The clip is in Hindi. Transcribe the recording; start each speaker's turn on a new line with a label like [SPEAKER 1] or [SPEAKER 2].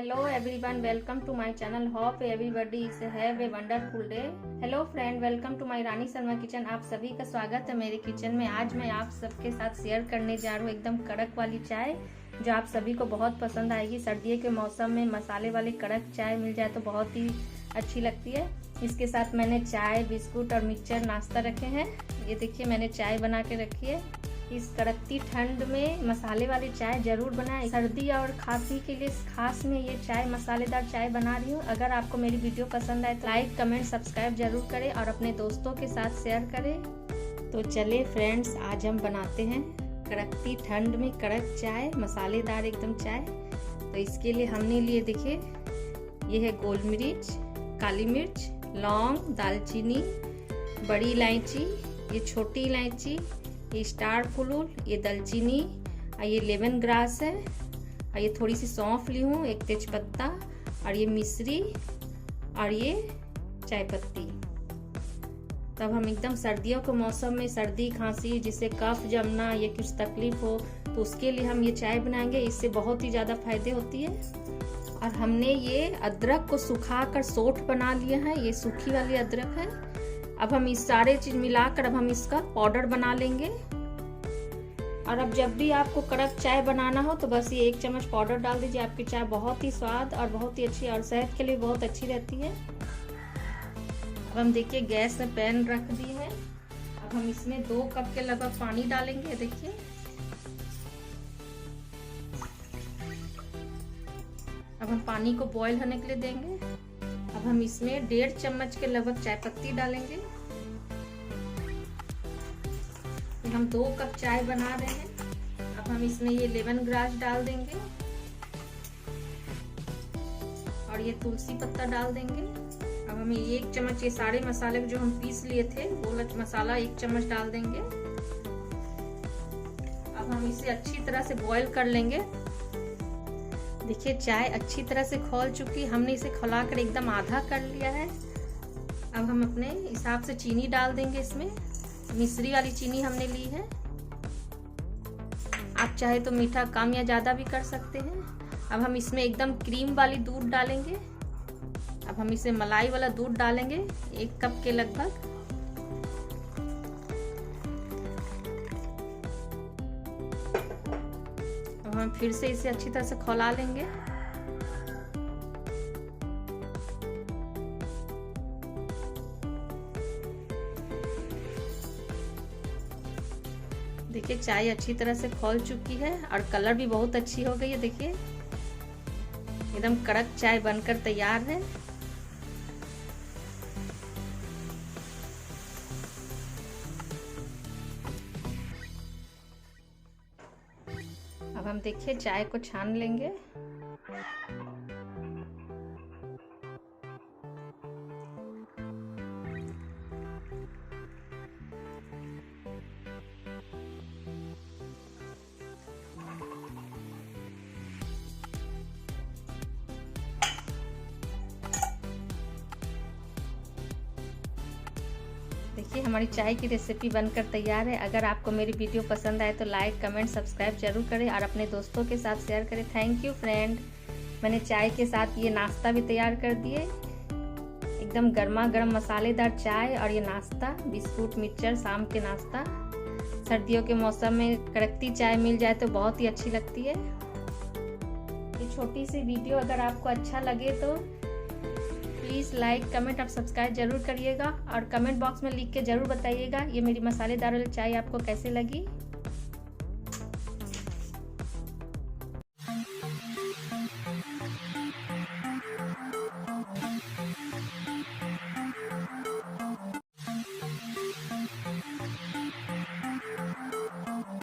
[SPEAKER 1] Hello everyone, welcome to my channel. Hope everybody is have a wonderful day. Hello friend, welcome to my Rani Sharma kitchen. आप सभी का स्वागत है मेरे किचन में। आज मैं आप सबके साथ शेयर करने जा रहा हूँ एकदम कड़क वाली चाय, जो आप सभी को बहुत पसंद आएगी। सर्दियों के मौसम में मसाले वाली कड़क चाय मिल जाए तो बहुत ही अच्छी लगती है। इसके साथ मैंने चाय, बिस्कुट और मिक्सचर नाश्ता रखे हैं। ये देखिए मैंने चाय बना के रखी है। इस कड़कती ठंड में मसाले वाली चाय जरूर बनाएं। सर्दी और खांसी के लिए खास में ये चाय मसालेदार चाय बना रही हूँ। अगर आपको मेरी वीडियो पसंद आए तो लाइक, कमेंट, सब्सक्राइब जरूर करें और अपने दोस्तों के साथ शेयर करें। तो चले फ्रेंड्स, आज हम बनाते हैं कड़कती ठंड में कड़क चाय, मसालेदार एकदम चाय। तो इसके लिए हमने लिए देखिए, ये है गोल मिर्च, काली मिर्च, लौंग, दालचीनी, बड़ी इलायची, ये छोटी इलायची, ये स्टार फुलूल, ये दालचीनी, ये लेमन ग्रास है, और ये थोड़ी सी सौंफ ली हूँ, एक तेजपत्ता, और ये मिश्री, और ये चाय पत्ती। तब हम एकदम सर्दियों के मौसम में सर्दी खांसी, जिससे कफ जमना या कुछ तकलीफ हो, तो उसके लिए हम ये चाय बनाएंगे। इससे बहुत ही ज़्यादा फायदे होती है। और हमने ये अदरक को सुखाकर सोठ बना लिया है, ये सूखी वाली अदरक है। अब हम इस सारे चीज मिलाकर अब हम इसका पाउडर बना लेंगे। और अब जब भी आपको कड़क चाय बनाना हो तो बस ये 1 चम्मच पाउडर डाल दीजिए। आपकी चाय बहुत ही स्वाद और बहुत ही अच्छी और सेहत के लिए बहुत अच्छी रहती है। अब हम देखिए गैस में पैन रख दी है। अब हम इसमें 2 कप के लगभग पानी डालेंगे। देखिए अब हम पानी को बॉईल होने के लिए देंगे। अब हम इसमें 1.5 चम्मच के लगभग चाय पत्ती डालेंगे। हम 2 कप चाय बना रहे हैं। अब हम इसमें ये लेमन ग्रास डाल देंगे और ये तुलसी पत्ता डाल देंगे। अब हमें 1 चम्मच ये सारे मसाले जो हम पीस लिए थे, वो मसाला 1 चम्मच डाल देंगे। अब हम इसे अच्छी तरह से बॉईल कर लेंगे। देखिए चाय अच्छी तरह से खौल चुकी, हमने इसे खौलाकर एकदम आधा कर लिया है। अब हम अपने हिसाब से चीनी डाल देंगे। इसमें मिश्री वाली चीनी हमने ली है। आप चाहे तो मीठा कम या ज्यादा भी कर सकते हैं। अब हम इसमें एकदम क्रीम वाली दूध डालेंगे। अब हम इसे मलाई वाला दूध डालेंगे 1 कप के लगभग। हम फिर से इसे अच्छी तरह से खौला लेंगे। देखिए चाय अच्छी तरह से खौल चुकी है और कलर भी बहुत अच्छी हो गई है। देखिए एकदम कड़क चाय बनकर तैयार है। अब हम देखिए चाय को छान लेंगे। देखिए हमारी चाय की रेसिपी बनकर तैयार है। अगर आपको मेरी वीडियो पसंद आए तो लाइक, कमेंट, सब्सक्राइब जरूर करें और अपने दोस्तों के साथ शेयर करें। Thank you friend. मैंने चाय के साथ ये नाश्ता भी तैयार कर दिए। एकदम गर्मा गर्म मसालेदार चाय और ये नाश्ता, बिस्कुट, मिक्सचर, शाम के नाश्ता। सर्दियों के मौसम में कड़कती चाय मिल जाए तो बहुत ही अच्छी लगती है। ये छोटी सी वीडियो अगर आपको अच्छा लगे तो प्लीज़ लाइक, कमेंट और सब्सक्राइब जरूर करिएगा और कमेंट बॉक्स में लिख के ज़रूर बताइएगा ये मेरी मसालेदार वाली चाय आपको कैसे लगी।